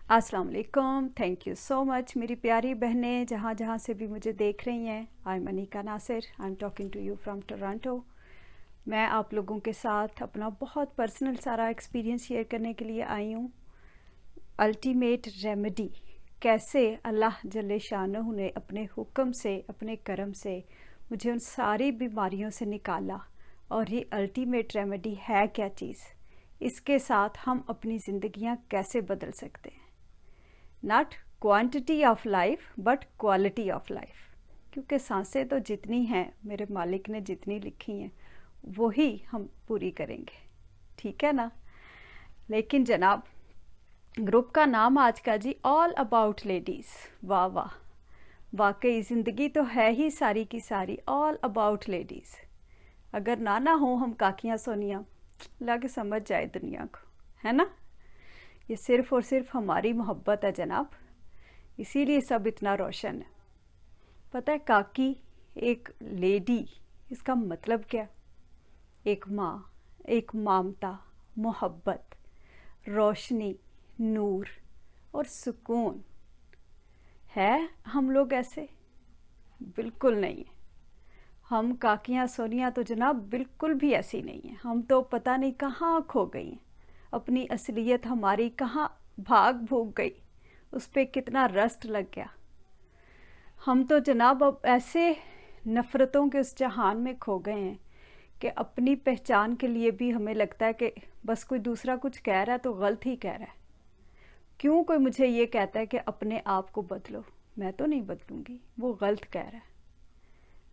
अस्सलाम वालेकुम, thank you so much मेरी प्यारी बहनें जहाँ जहाँ से भी मुझे देख रही हैं। I am Anika Nasir, I am talking to you from Toronto. मैं आप लोगों के साथ अपना बहुत पर्सनल सारा एक्सपीरियंस शेयर करने के लिए आई हूँ। अल्टीमेट रेमेडी, कैसे अल्लाह जल्ले शानहू ने अपने हुक्म से, अपने करम से मुझे उन सारी बीमारियों से निकाला, और ये अल्टीमेट रेमेडी है क्या चीज़, इसके साथ हम अपनी ज़िंदगियाँ कैसे बदल सकते हैं। Not quantity of life but quality of life, क्योंकि सांसें तो जितनी हैं मेरे मालिक ने जितनी लिखी हैं वही हम पूरी करेंगे, ठीक है ना। लेकिन जनाब, ग्रुप का नाम आज का जी ऑल अबाउट लेडीज़। वाह वाह, वाकई ज़िंदगी तो है ही सारी की सारी ऑल अबाउट लेडीज़। अगर ना हो हम काकियाँ सोनिया, लग समझ जाए दुनिया को, है ना। ये सिर्फ़ और सिर्फ हमारी मोहब्बत है जनाब, इसीलिए सब इतना रोशन है। पता है काकी एक लेडी, इसका मतलब क्या? एक माँ, एक ममता, मोहब्बत, रोशनी, नूर और सुकून। है हम लोग ऐसे? बिल्कुल नहीं है। हम काकियाँ सोनिया तो जनाब बिल्कुल भी ऐसी नहीं है। हम तो पता नहीं कहाँ खो गई हैं, अपनी असलियत हमारी कहाँ भाग भूग गई, उस पर कितना रस्ट लग गया। हम तो जनाब अब ऐसे नफ़रतों के उस जहान में खो गए हैं कि अपनी पहचान के लिए भी हमें लगता है कि बस कोई दूसरा कुछ कह रहा है तो गलत ही कह रहा है। क्यों कोई मुझे ये कहता है कि अपने आप को बदलो, मैं तो नहीं बदलूंगी, वो गलत कह रहा है।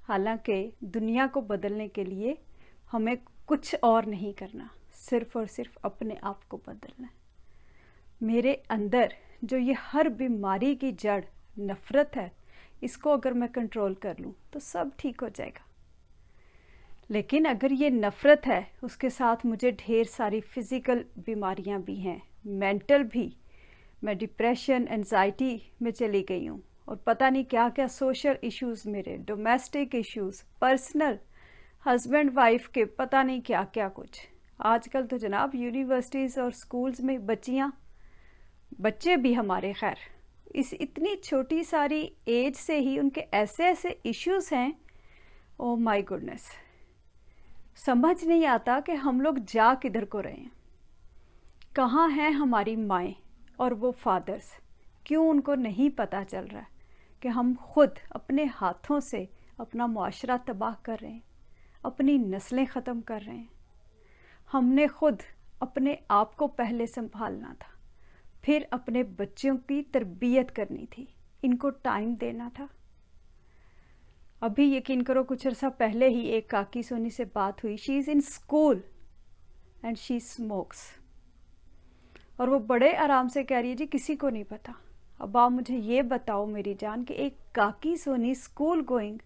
हालांकि दुनिया को बदलने के लिए हमें कुछ और नहीं करना, सिर्फ़ और सिर्फ अपने आप को बदलना है। मेरे अंदर जो ये हर बीमारी की जड़ नफ़रत है, इसको अगर मैं कंट्रोल कर लूँ तो सब ठीक हो जाएगा। लेकिन अगर ये नफ़रत है, उसके साथ मुझे ढेर सारी फ़िज़िकल बीमारियाँ भी हैं, मेंटल भी। मैं डिप्रेशन, एंजाइटी में चली गई हूँ, और पता नहीं क्या क्या सोशल इश्यूज़, मेरे domestic issues, personal, husband wife के पता नहीं क्या क्या कुछ। आजकल तो जनाब यूनिवर्सिटीज़ और स्कूल्स में बच्चे भी हमारे, खैर इस इतनी छोटी सारी एज से ही उनके ऐसे ऐसे इश्यूज़ हैं। ओ माय गुडनेस, समझ नहीं आता कि हम लोग जा किधर को रहे हैं। कहाँ हैं हमारी माएँ और वो फादर्स? क्यों उनको नहीं पता चल रहा है कि हम खुद अपने हाथों से अपना मुआशरा तबाह कर रहे हैं, अपनी नस्लें ख़त्म कर रहे हैं। हमने खुद अपने आप को पहले संभालना था, फिर अपने बच्चों की तरबियत करनी थी, इनको टाइम देना था। अभी यकीन करो कुछ अर्सा पहले ही एक काकी सोनी से बात हुई। She is in school and she smokes, और वो बड़े आराम से कह रही है जी किसी को नहीं पता। अब आप मुझे ये बताओ मेरी जान कि एक काकी सोनी स्कूल गोइंग,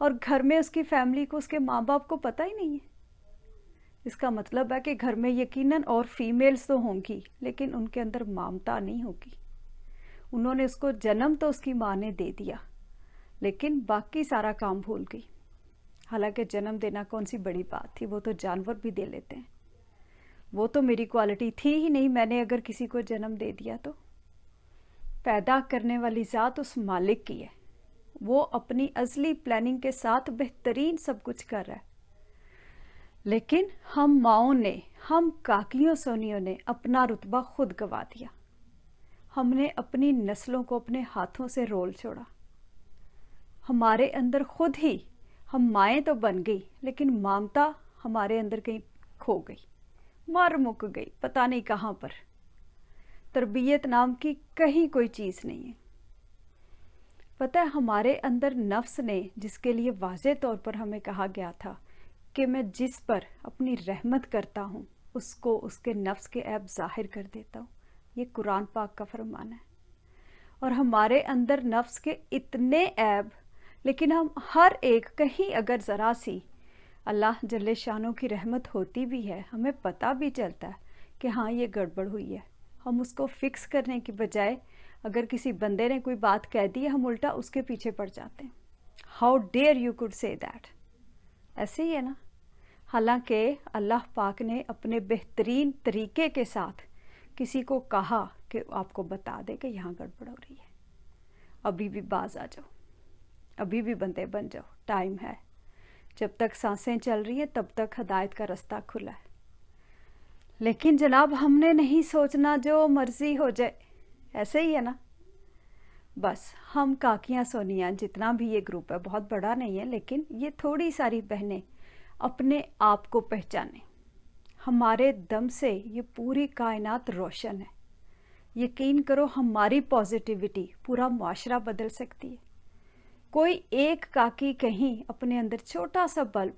और घर में उसकी फैमिली को, उसके माँ बाप को पता ही नहीं है। इसका मतलब है कि घर में यकीनन और फीमेल्स तो होंगी, लेकिन उनके अंदर ममता नहीं होगी। उन्होंने उसको जन्म तो उसकी माँ ने दे दिया, लेकिन बाकी सारा काम भूल गई। हालांकि जन्म देना कौन सी बड़ी बात थी, वो तो जानवर भी दे लेते हैं। वो तो मेरी क्वालिटी थी ही नहीं, मैंने अगर किसी को जन्म दे दिया तो। पैदा करने वाली ज़ात उस मालिक की है, वो अपनी असली प्लानिंग के साथ बेहतरीन सब कुछ कर रहा है। लेकिन हम माओं ने, हम काकियों सोनियों ने अपना रुतबा खुद गवा दिया। हमने अपनी नस्लों को अपने हाथों से रोल छोड़ा। हमारे अंदर खुद ही हम माएँ तो बन गई, लेकिन ममता हमारे अंदर कहीं खो गई, मर मुक गई, पता नहीं कहाँ पर। तरबियत नाम की कहीं कोई चीज़ नहीं है। पता है हमारे अंदर नफ्स ने, जिसके लिए वाज़े तौर पर हमें कहा गया था कि मैं जिस पर अपनी रहमत करता हूँ उसको उसके नफ्स के ऐब ज़ाहिर कर देता हूँ, ये कुरान पाक का फरमान है। और हमारे अंदर नफ्स के इतने ऐब, लेकिन हम हर एक कहीं अगर ज़रा सी अल्लाह जल्ले शानों की रहमत होती भी है, हमें पता भी चलता है कि हाँ ये गड़बड़ हुई है। हम उसको फिक्स करने की बजाय, अगर किसी बंदे ने कोई बात कह दी है, हम उल्टा उसके पीछे पड़ जाते हैं। How dare you could say that, ऐसे ही है ना। हालांकि अल्लाह पाक ने अपने बेहतरीन तरीके के साथ किसी को कहा कि आपको बता दे कि यहाँ गड़बड़ हो रही है, अभी भी बाज आ जाओ, अभी भी बंदे बन जाओ, टाइम है। जब तक सांसें चल रही हैं तब तक हदायत का रास्ता खुला है। लेकिन जनाब हमने नहीं सोचना जो मर्जी हो जाए, ऐसे ही है ना। बस हम काकियाँ सोनिया जितना भी ये ग्रुप है, बहुत बड़ा नहीं है, लेकिन ये थोड़ी सारी बहनें अपने आप को पहचाने। हमारे दम से ये पूरी कायनात रोशन है। यकीन करो हमारी पॉजिटिविटी पूरा मुआशरा बदल सकती है। कोई एक काकी कहीं अपने अंदर छोटा सा बल्ब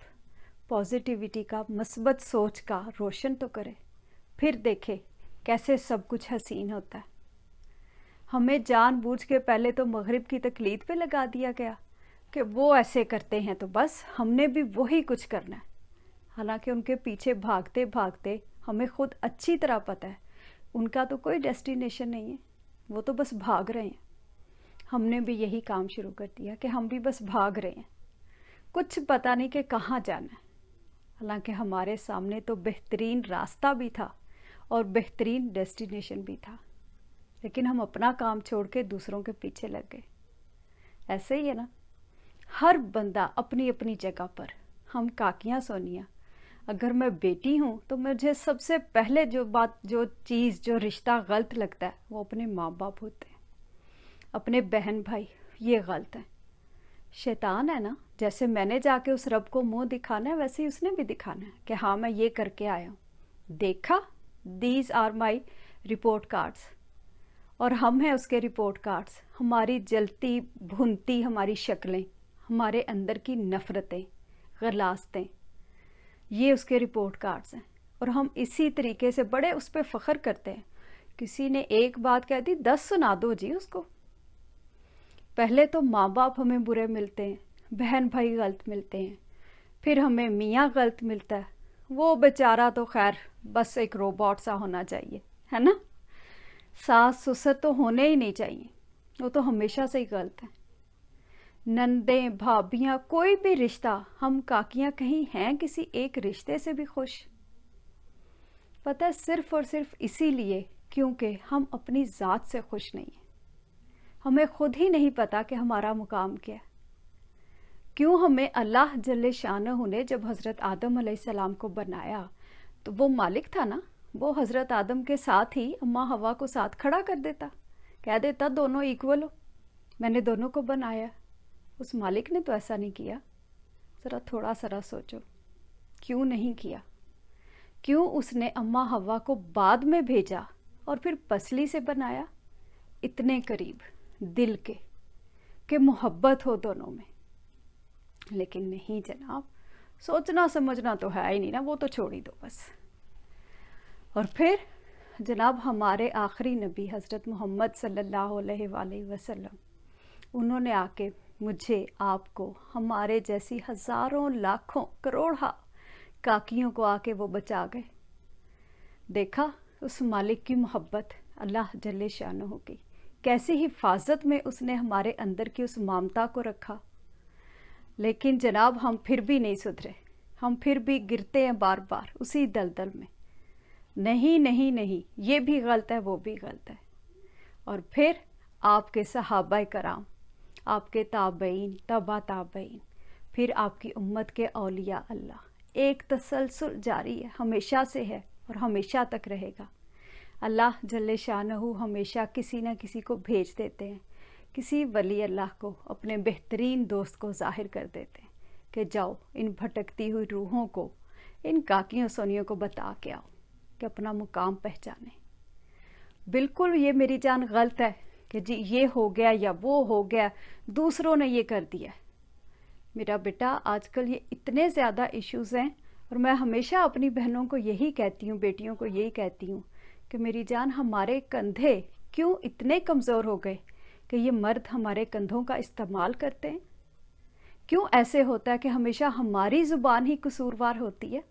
पॉजिटिविटी का, मस्बत सोच का रोशन तो करे, फिर देखे कैसे सब कुछ हसीन होता है। हमें जानबूझ के पहले तो मगरिब की तकलीद पे लगा दिया गया कि वो ऐसे करते हैं तो बस हमने भी वही कुछ करना है। हालांकि उनके पीछे भागते भागते हमें खुद अच्छी तरह पता है उनका तो कोई डेस्टिनेशन नहीं है, वो तो बस भाग रहे हैं। हमने भी यही काम शुरू कर दिया कि हम भी बस भाग रहे हैं, कुछ पता नहीं कि कहाँ जाना है। हालांकि हमारे सामने तो बेहतरीन रास्ता भी था और बेहतरीन डेस्टिनेशन भी था, लेकिन हम अपना काम छोड़ के दूसरों के पीछे लग गए। ऐसे ही है ना, हर बंदा अपनी अपनी जगह पर। हम काकियाँ सोनिया, अगर मैं बेटी हूँ तो मुझे सबसे पहले जो बात, जो चीज़, जो रिश्ता गलत लगता है वो अपने माँ बाप होते हैं, अपने बहन भाई। ये गलत है, शैतान है ना। जैसे मैंने जाके उस रब को मुंह दिखाना है, वैसे ही उसने भी दिखाना है कि हाँ मैं ये करके आया हूँ, देखा, these are my report cards. और हम हैं उसके रिपोर्ट कार्ड्स। हमारी जलती भुनती हमारी शक्लें, हमारे अंदर की नफ़रतें, गलास्तें, ये उसके रिपोर्ट कार्ड्स हैं। और हम इसी तरीके से बड़े उस पर फ़ख्र करते हैं। किसी ने एक बात कह दी, 10 सुना दो जी उसको। पहले तो माँ बाप हमें बुरे मिलते हैं, बहन भाई गलत मिलते हैं, फिर हमें मियाँ गलत मिलता है। वो बेचारा तो खैर बस एक रोबोट सा होना चाहिए, है ना। सास ससुर तो होने ही नहीं चाहिए, वो तो हमेशा से ही गलत है। नंदें भाभियाँ, कोई भी रिश्ता, हम काकियाँ कहीं हैं किसी एक रिश्ते से भी खुश? पता है, सिर्फ और सिर्फ इसीलिए क्योंकि हम अपनी ज़ात से खुश नहीं हैं। हमें खुद ही नहीं पता कि हमारा मुकाम क्या है। क्यों हमें अल्लाह जल्ले शानहू ने जब हज़रत आदम अलैहिस्सलाम को बनाया तो वो मालिक था ना, वो हज़रत आदम के साथ ही अम्मा हवा को साथ खड़ा कर देता, कह देता दोनों इक्वल हो, मैंने दोनों को बनाया। उस मालिक ने तो ऐसा नहीं किया। ज़रा थोड़ा सा सोचो, क्यों नहीं किया? क्यों उसने अम्मा हवा को बाद में भेजा और फिर पसली से बनाया, इतने करीब दिल के कि मोहब्बत हो दोनों में? लेकिन नहीं जनाब, सोचना समझना तो है ही नहीं ना, वो तो छोड़ ही दो बस। और फिर जनाब हमारे आखिरी नबी हज़रत मोहम्मद सल्लल्लाहु अलैहि वसल्लम, उन्होंने आके मुझे, आपको, हमारे जैसी हज़ारों लाखों करोड़ा काकियों को आके वो बचा गए। देखा उस मालिक की मोहब्बत, अल्लाह जल्ले शानहू की, कैसी हिफाजत में उसने हमारे अंदर की उस ममता को रखा। लेकिन जनाब हम फिर भी नहीं सुधरे, हम फिर भी गिरते हैं बार बार उसी दलदल में। नहीं नहीं नहीं, ये भी गलत है, वो भी गलत है। और फिर आपके सहाबाए कराम, आपके ताबईन, तबा ताबईन, फिर आपकी उम्मत के औलिया अल्लाह, एक तसलसल जारी है, हमेशा से है और हमेशा तक रहेगा। अल्लाह जल्ले शानहू हमेशा किसी न किसी को भेज देते हैं, किसी वली अल्लाह को, अपने बेहतरीन दोस्त को ज़ाहिर कर देते हैं कि जाओ इन भटकती हुई रूहों को, इन काकियों सोनियों को बता के आओ कि अपना मुकाम पहचाने। बिल्कुल ये मेरी जान गलत है कि जी ये हो गया या वो हो गया, दूसरों ने ये कर दिया। मेरा बेटा आजकल ये इतने ज़्यादा इश्यूज़ हैं, और मैं हमेशा अपनी बहनों को यही कहती हूँ, बेटियों को यही कहती हूँ कि मेरी जान हमारे कंधे क्यों इतने कमज़ोर हो गए कि ये मर्द हमारे कंधों का इस्तेमाल करते हैं? क्यों ऐसे होता है कि हमेशा हमारी ज़ुबान ही कसूरवार होती है?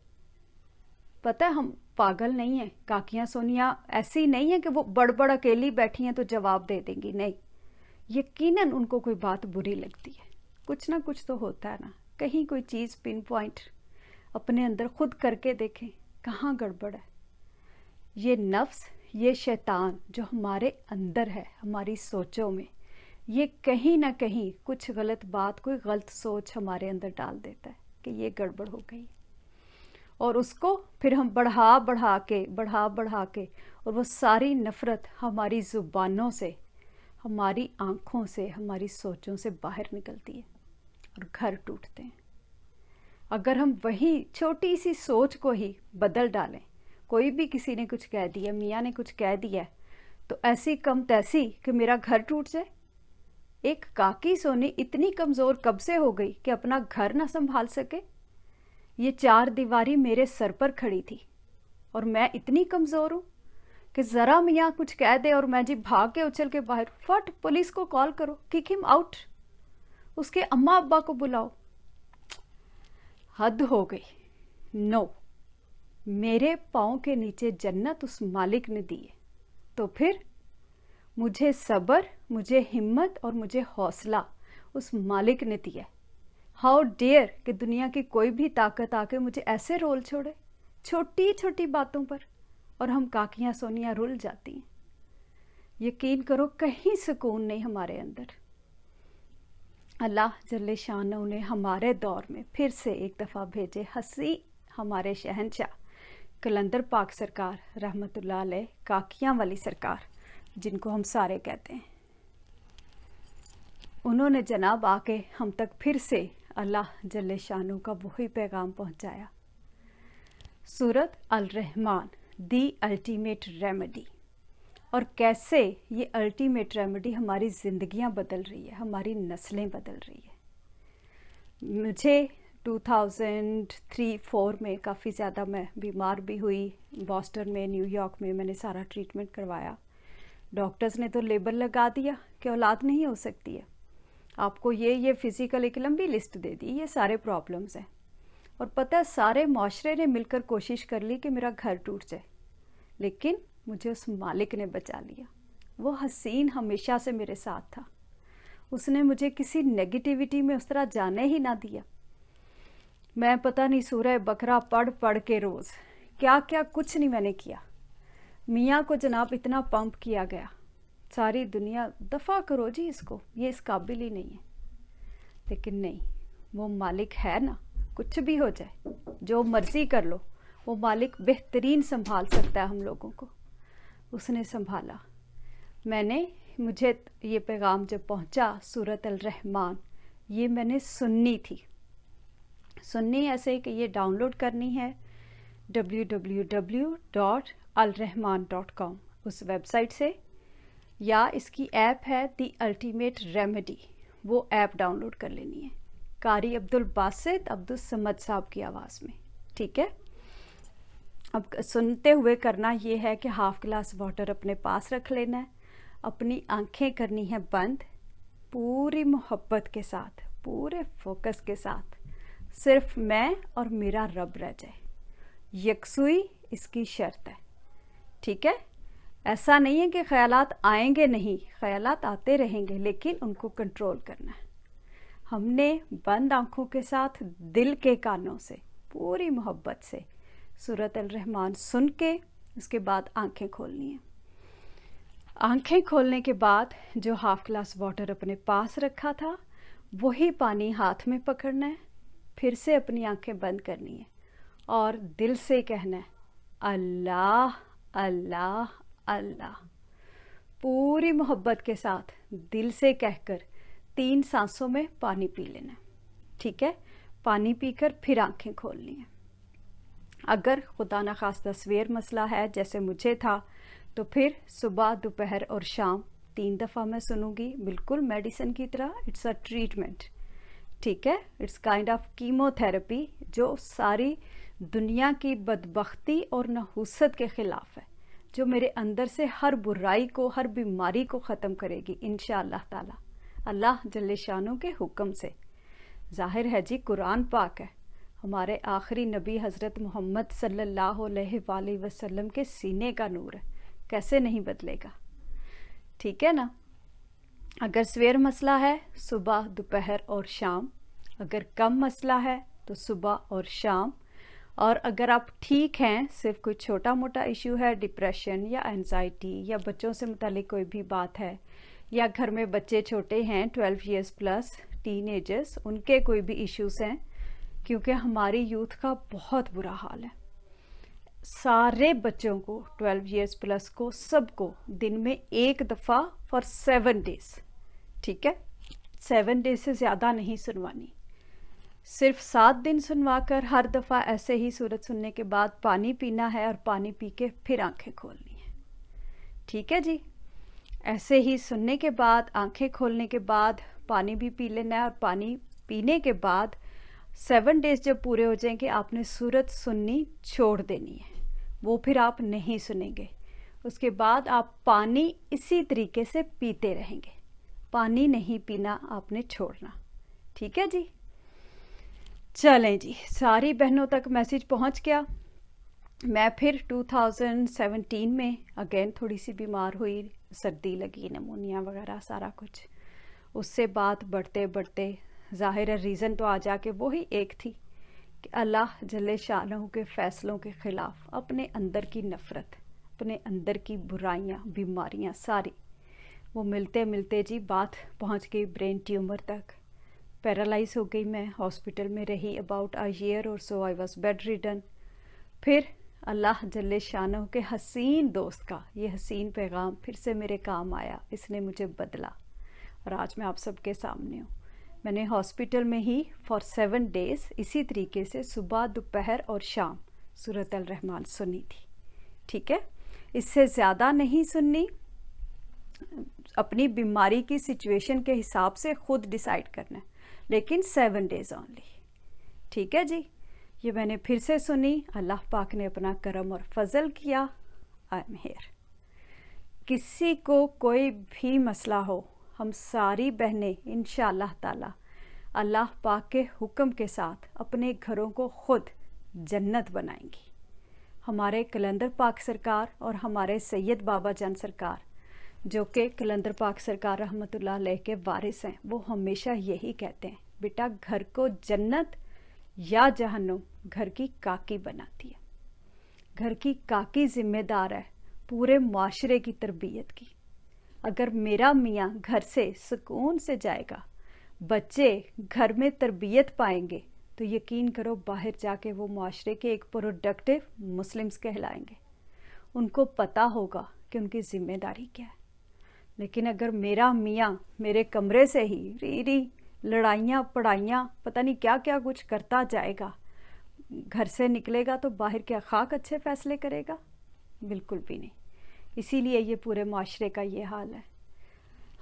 पता है हम पागल नहीं हैं, काकियाँ सोनिया ऐसी नहीं है कि वो बड़ अकेली बैठी हैं तो जवाब दे देंगी, नहीं। यकीनन उनको कोई बात बुरी लगती है, कुछ ना कुछ तो होता है ना, कहीं कोई चीज़ पिन पॉइंट अपने अंदर खुद करके देखें कहाँ गड़बड़ है। ये नफ्स, یہ شیطان جو ہمارے اندر ہے، ہماری سوچوں میں، یہ کہیں نہ کہیں کچھ غلط بات، کوئی غلط سوچ ہمارے اندر ڈال دیتا ہے کہ یہ گڑبڑ ہو گئی، اور اس کو پھر ہم بڑھا بڑھا کے اور وہ ساری نفرت ہماری زبانوں سے، ہماری آنکھوں سے، ہماری سوچوں سے باہر نکلتی ہے اور گھر ٹوٹتے ہیں۔ اگر ہم وہی چھوٹی سی سوچ کو ہی بدل ڈالیں، کوئی بھی کسی نے کچھ کہہ دیا، میاں نے کچھ کہہ دیا تو ایسی کم تیسی کہ میرا گھر ٹوٹ جائے۔ ایک کاکی سونی اتنی کمزور کب سے ہو گئی کہ اپنا گھر نہ سنبھال سکے؟ یہ 4 دیواری میرے سر پر کھڑی تھی اور میں اتنی کمزور ہوں کہ ذرا میاں کچھ کہہ دے اور میں بھاگ کے اچھل کے باہر، فٹ پولیس کو کال کرو، کک ہم آؤٹ، اس کے اماں ابا کو بلاؤ۔ حد ہو گئی۔ نو، میرے پاؤں کے نیچے جنت اس مالک نے دی ہے، تو پھر مجھے صبر، مجھے ہمت اور مجھے حوصلہ اس مالک نے دیا ہے۔ ہاؤ ڈیئر کہ دنیا کی کوئی بھی طاقت آ کے مجھے ایسے رول چھوڑے چھوٹی چھوٹی باتوں پر، اور ہم کاکیاں سونیاں رول جاتی ہیں۔ یقین کرو کہیں سکون نہیں ہمارے اندر۔ اللہ جل شانہ نے ہمارے دور میں پھر سے ایک دفعہ بھیجے ہنسی ہمارے شہنشاہ قلندر پاک سرکار رحمت اللہ علیہ، کاکیاں والی سرکار جن کو ہم سارے کہتے ہیں۔ انہوں نے جناب آ کے ہم تک پھر سے اللہ جل شانہ کا وہی پیغام پہنچایا۔ سورۃ الرحمن، دی الٹیمیٹ ریمیڈی، اور کیسے یہ الٹیمیٹ ریمیڈی ہماری زندگیاں بدل رہی ہے، ہماری نسلیں بدل رہی ہے۔ مجھے 2003-4 میں کافی زیادہ میں بیمار بھی ہوئی، بوسٹن میں، نیو یارک میں میں نے سارا ٹریٹمنٹ کروایا۔ ڈاکٹرز نے تو لیبل لگا دیا کہ اولاد نہیں ہو سکتی ہے، آپ کو یہ فزیکل ایک لمبی لسٹ دے دی، یہ سارے پرابلمز ہیں، اور پتہ ہے سارے معاشرے نے مل کر کوشش کر لی کہ میرا گھر ٹوٹ جائے، لیکن مجھے اس مالک نے بچا لیا۔ وہ حسین ہمیشہ سے میرے ساتھ تھا، اس نے مجھے کسی نیگیٹیوٹی میں اس طرح جانے ہی نہ دیا۔ میں پتہ نہیں سورہ بقرہ پڑھ کے روز کیا کچھ نہیں میں نے کیا۔ میاں کو جناب اتنا پمپ کیا گیا، ساری دنیا دفع کرو جی اس کو، یہ اس قابل ہی نہیں ہے، لیکن نہیں، وہ مالک ہے نا، کچھ بھی ہو جائے، جو مرضی کر لو، وہ مالک بہترین سنبھال سکتا ہے ہم لوگوں کو۔ اس نے سنبھالا۔ مجھے یہ پیغام جب پہنچا سورۃ الرحمن، یہ میں نے سننی تھی، سننی ایسے کہ یہ ڈاؤن لوڈ کرنی ہے www.alrahman.com اس ویب سائٹ سے، یا اس کی ایپ ہے دی الٹیمیٹ ریمیڈی، وہ ایپ ڈاؤن لوڈ کر لینی ہے، قاری عبدالباسط عبدالصمد صاحب کی آواز میں، ٹھیک ہے؟ اب سنتے ہوئے کرنا یہ ہے کہ ہاف گلاس واٹر اپنے پاس رکھ لینا ہے، اپنی آنکھیں کرنی ہیں بند، پوری محبت کے ساتھ، پورے فوکس کے ساتھ، صرف میں اور میرا رب رہ جائے، یکسوئی اس کی شرط ہے، ٹھیک ہے؟ ایسا نہیں ہے کہ خیالات آئیں گے نہیں، خیالات آتے رہیں گے، لیکن ان کو کنٹرول کرنا ہے۔ ہم نے بند آنکھوں کے ساتھ دل کے کانوں سے پوری محبت سے سورۃ الرحمن سن کے اس کے بعد آنکھیں کھولنی ہیں۔ آنکھیں کھولنے کے بعد جو ہاف گلاس واٹر اپنے پاس رکھا تھا وہی پانی ہاتھ میں پکڑنا ہے، پھر سے اپنی آنکھیں بند کرنی ہے اور دل سے کہنا ہے اللہ اللہ اللہ، پوری محبت کے ساتھ دل سے کہہ کر 3 سانسوں میں پانی پی لینا ہے، ٹھیک ہے؟ پانی پی کر پھر آنکھیں کھولنی ہیں۔ اگر خدا نخواستہ سویر مسئلہ ہے جیسے مجھے تھا تو پھر صبح، دوپہر اور شام 3 دفعہ میں سنوں گی، بالکل میڈیسن کی طرح، اٹس اے ٹریٹمنٹ، ٹھیک ہے؟ It's kind of chemotherapy جو ساری دنیا کی بدبختی اور نحوست کے خلاف ہے، جو میرے اندر سے ہر برائی کو، ہر بیماری کو ختم کرے گی انشاءاللہ تعالی، اللہ جل شانہ کے حکم سے۔ ظاہر ہے جی قرآن پاک ہے، ہمارے آخری نبی حضرت محمد صلی اللہ علیہ وآلہ وسلم کے سینے کا نور ہے، کیسے نہیں بدلے گا، ٹھیک ہے نا؟ اگر سویر مسئلہ ہے صبح، دوپہر اور شام، اگر کم مسئلہ ہے تو صبح اور شام، اور اگر آپ ٹھیک ہیں، صرف کوئی چھوٹا موٹا ایشو ہے، ڈپریشن یا انزائٹی یا بچوں سے متعلق کوئی بھی بات ہے، یا گھر میں بچے چھوٹے ہیں 12 ایئرس پلس، ٹین ایجرس، ان کے کوئی بھی ایشوز ہیں، کیونکہ ہماری یوتھ کا بہت برا حال ہے. سارے بچوں کو 12 ایئرس پلس کو سب کو دن میں ایک دفعہ فار 7 days، ٹھیک ہے، 7 days سے زیادہ نہیں سنوانی، صرف 7 دن سنوا کر ہر دفعہ ایسے ہی سورت سننے کے بعد پانی پینا ہے، اور پانی پی کے پھر آنکھیں کھولنی ہے. ٹھیک ہے جی، ایسے ہی سننے کے بعد آنکھیں کھولنے کے بعد پانی بھی پی لینا ہے، اور پانی پینے کے بعد 7 days جب پورے ہو جائیں گے آپ نے سورت سننی چھوڑ دینی ہے، وہ پھر آپ نہیں سنیں گے. اس کے بعد آپ پانی اسی طریقے سے پیتے رہیں گے، پانی نہیں پینا آپ نے چھوڑنا. ٹھیک ہے جی، چلیں جی، ساری بہنوں تک میسیج پہنچ گیا. میں پھر 2017 میں اگین تھوڑی سی بیمار ہوئی، سردی لگی، نمونیا وغیرہ سارا کچھ. اس سے بات بڑھتے بڑھتے ظاہر ہے ریزن تو آ جا کے وہی ایک تھی کہ اللہ جل شانہ کے فیصلوں کے خلاف اپنے اندر کی نفرت، اپنے اندر کی برائیاں، بیماریاں ساری، وہ ملتے ملتے جی بات پہنچ گئی برین ٹیومر تک. پیرالائز ہو گئی، میں ہاسپٹل میں رہی اباؤٹ اے ایئر اور سو، آئی واز بیڈ ریڈن. پھر اللہ جل شانہ کے حسین دوست کا یہ حسین پیغام پھر سے میرے کام آیا، اس نے مجھے بدلا، اور آج میں آپ سب کے سامنے ہوں. میں نے ہاسپٹل میں ہی فار 7 days اسی طریقے سے صبح، دوپہر اور شام سورۃ الرحمن سنی تھی. ٹھیک ہے، اس سے زیادہ نہیں سننی، اپنی بیماری کی سچویشن کے حساب سے خود ڈیسائیڈ کرنا ہے، لیکن 7 days اونلی. ٹھیک ہے جی، یہ میں نے پھر سے سنی، اللہ پاک نے اپنا کرم اور فضل کیا، آئی ایم ہیئر. کسی کو کوئی بھی مسئلہ ہو، ہم ساری بہنیں انشاءاللہ تعالی اللہ پاک کے حکم کے ساتھ اپنے گھروں کو خود جنت بنائیں گی. ہمارے کلندر پاک سرکار اور ہمارے سید بابا جان سرکار، جو کہ کلندر پاک سرکار رحمۃ اللہ علیہ کے وارث ہیں، وہ ہمیشہ یہی کہتے ہیں، بیٹا گھر کو جنت یا جہنم گھر کی کاکی بناتی ہے. گھر کی کاکی ذمہ دار ہے پورے معاشرے کی تربیت کی. اگر میرا میاں گھر سے سکون سے جائے گا، بچے گھر میں تربیت پائیں گے، تو یقین کرو باہر جا کے وہ معاشرے کے ایک پروڈکٹیو مسلمز کہلائیں گے. ان کو پتہ ہوگا کہ ان کی ذمہ داری کیا ہے. لیکن اگر میرا میاں میرے کمرے سے ہی ری لڑائیاں پڑھائیاں پتہ نہیں کیا کیا کچھ کرتا جائے گا، گھر سے نکلے گا تو باہر کیا خاک اچھے فیصلے کرے گا؟ بالکل بھی نہیں. اسی لیے یہ پورے معاشرے کا یہ حال ہے.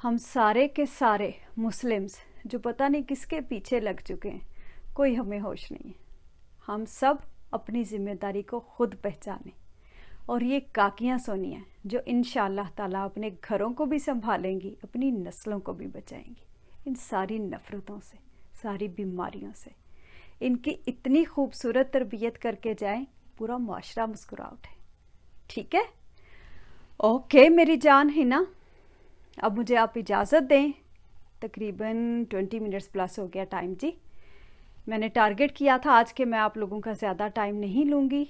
ہم سارے کے سارے مسلمز جو پتہ نہیں کس کے پیچھے لگ چکے ہیں، کوئی ہمیں ہوش نہیں ہے. ہم سب اپنی ذمہ داری کو خود پہچانیں، اور یہ کاکیاں سونی ہیں جو انشاءاللہ تعالیٰ اپنے گھروں کو بھی سنبھالیں گی، اپنی نسلوں کو بھی بچائیں گی ان ساری نفرتوں سے، ساری بیماریوں سے. ان کی اتنی خوبصورت تربیت کر کے جائیں، پورا معاشرہ مسکرا اٹھے. ٹھیک ہے، اوکے میری جان ہے نا. اب مجھے آپ اجازت دیں، تقریباً 20 منٹس پلس ہو گیا ٹائم جی. میں نے ٹارگٹ کیا تھا آج کہ میں آپ لوگوں کا زیادہ ٹائم نہیں لوں گی.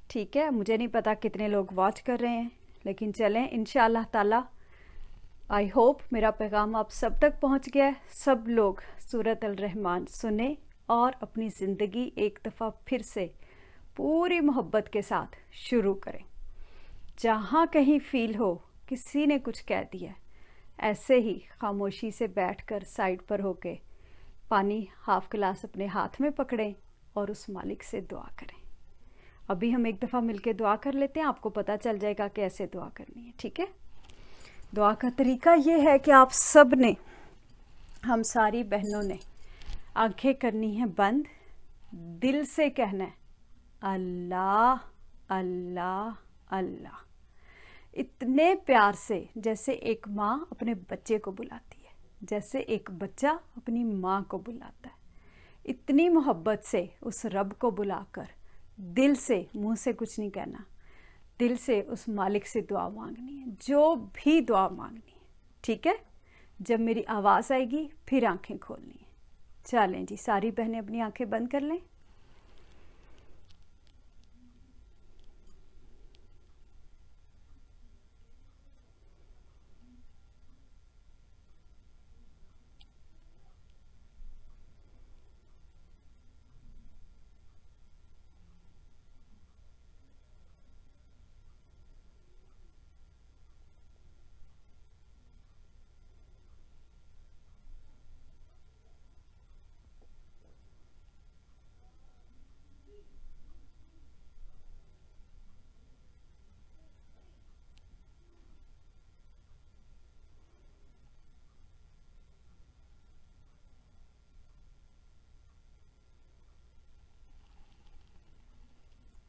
ٹھیک ہے، مجھے نہیں پتا کتنے لوگ واچ کر رہے ہیں، لیکن چلیں انشاءاللہ تعالی آئی ہوپ میرا پیغام آپ سب تک پہنچ گیا ہے. سب لوگ سورۃ الرحمن سنیں اور اپنی زندگی ایک دفعہ پھر سے پوری محبت کے ساتھ شروع کریں. جہاں کہیں فیل ہو کسی نے کچھ کہہ دیا، ایسے ہی خاموشی سے بیٹھ کر سائڈ پر ہو کے پانی ہاف گلاس اپنے ہاتھ میں پکڑیں اور اس مالک سے دعا کریں. ابھی ہم ایک دفعہ مل کے دعا کر لیتے ہیں، آپ کو پتہ چل جائے گا کہ ایسے دعا کرنی ہے. ٹھیک ہے، دعا کا طریقہ یہ ہے کہ آپ سب نے، ہم ساری بہنوں نے آنکھیں کرنی ہیں بند، دل سے کہنا ہے اللہ اللہ اللہ، اتنے پیار سے جیسے ایک ماں اپنے بچے کو بلاتی ہے، جیسے ایک بچہ اپنی ماں کو بلاتا ہے. اتنی محبت سے اس رب کو بلا کر دل سے، منہ سے کچھ نہیں کہنا، دل سے اس مالک سے دعا مانگنی ہے، جو بھی دعا مانگنی ہے. ٹھیک ہے، جب میری آواز آئے گی پھر آنکھیں کھولنی ہیں. چلیں جی، ساری بہنیں اپنی آنکھیں بند کر لیں.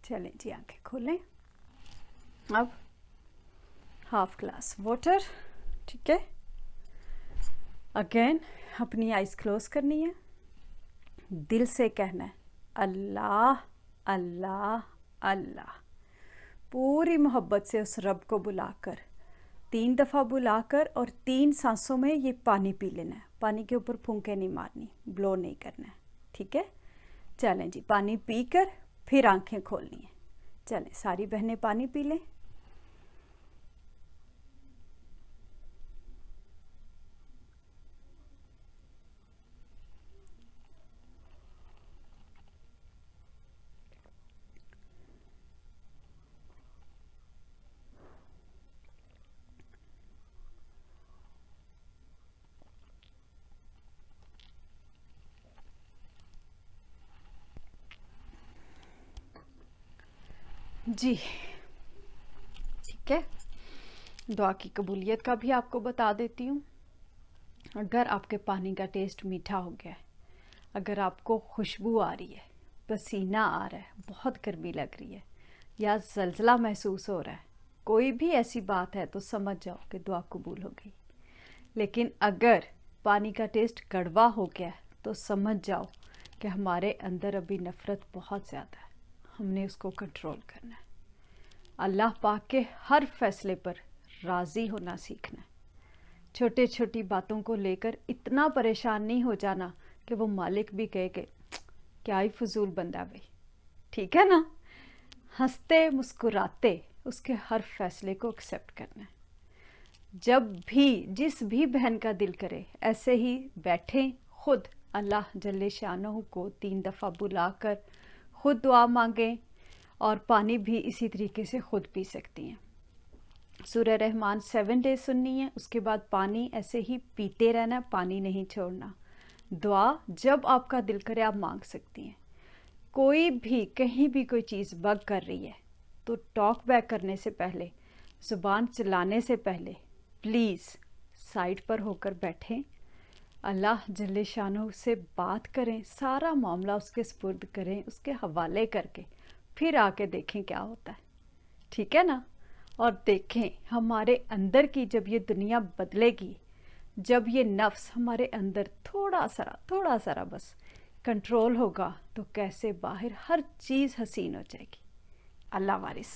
चलें जी, आंखें खोलें। अब हाफ ग्लास वाटर, ठीक है। अगेन अपनी आइज़ क्लोज करनी है, दिल से कहना है अल्लाह अल्लाह अल्लाह, पूरी मोहब्बत से उस रब को बुलाकर, 3 दफ़ा बुलाकर, और 3 सांसों में ये पानी पी लेना है। पानी के ऊपर फूंके नहीं मारनी, ब्लो नहीं करना है, ठीक है। चलें जी, पानी पीकर फिर आंखें खोलनी है। चलें, सारी बहनें पानी पी लें। जी ठीक है, दुआ की कबूलियत का भी आपको बता देती हूँ। अगर आपके पानी का टेस्ट मीठा हो गया है, अगर आपको खुशबू आ रही है, पसीना आ रहा है, बहुत गर्मी लग रही है, या ज़लज़ला महसूस हो रहा है, कोई भी ऐसी बात है, तो समझ जाओ कि दुआ कबूल हो गई। लेकिन अगर पानी का टेस्ट कड़वा हो गया है, तो समझ जाओ कि हमारे अंदर अभी नफ़रत बहुत ज़्यादा है, हमने उसको कंट्रोल करना है। अल्लाह पाक के हर फैसले पर राज़ी होना सीखना है। छोटी छोटी बातों को लेकर इतना परेशान नहीं हो जाना कि वो मालिक भी कहे कि क्या ही फजूल बंदा भाई, ठीक है ना। हंसते मुस्कुराते उसके हर फैसले को एक्सेप्ट करना है। जब भी जिस भी बहन का दिल करे, ऐसे ही बैठें, खुद अल्लाह जल्ले शानहू को 3 दफ़ा बुलाकर खुद दुआ मांगें, और पानी भी इसी तरीके से खुद पी सकती हैं। सूरह रहमान 7 डेज सुननी है, उसके बाद पानी ऐसे ही पीते रहना, पानी नहीं छोड़ना। दुआ जब आपका दिल करे आप मांग सकती हैं। कोई भी कहीं भी कोई चीज़ बग कर रही है, तो टॉक बैक करने से पहले, ज़ुबान चलाने से पहले प्लीज़ साइड पर होकर बैठें, अल्लाह जल्ले शानहू से बात करें, सारा मामला उसके सुपुर्द करें, उसके हवाले करके फिर आके देखें क्या होता है, ठीक है ना। और देखें हमारे अंदर की जब ये दुनिया बदलेगी, जब ये नफ्स हमारे अंदर थोड़ा सा बस कंट्रोल होगा, तो कैसे बाहर हर चीज़ हसीन हो जाएगी। अल्लाह वारिस।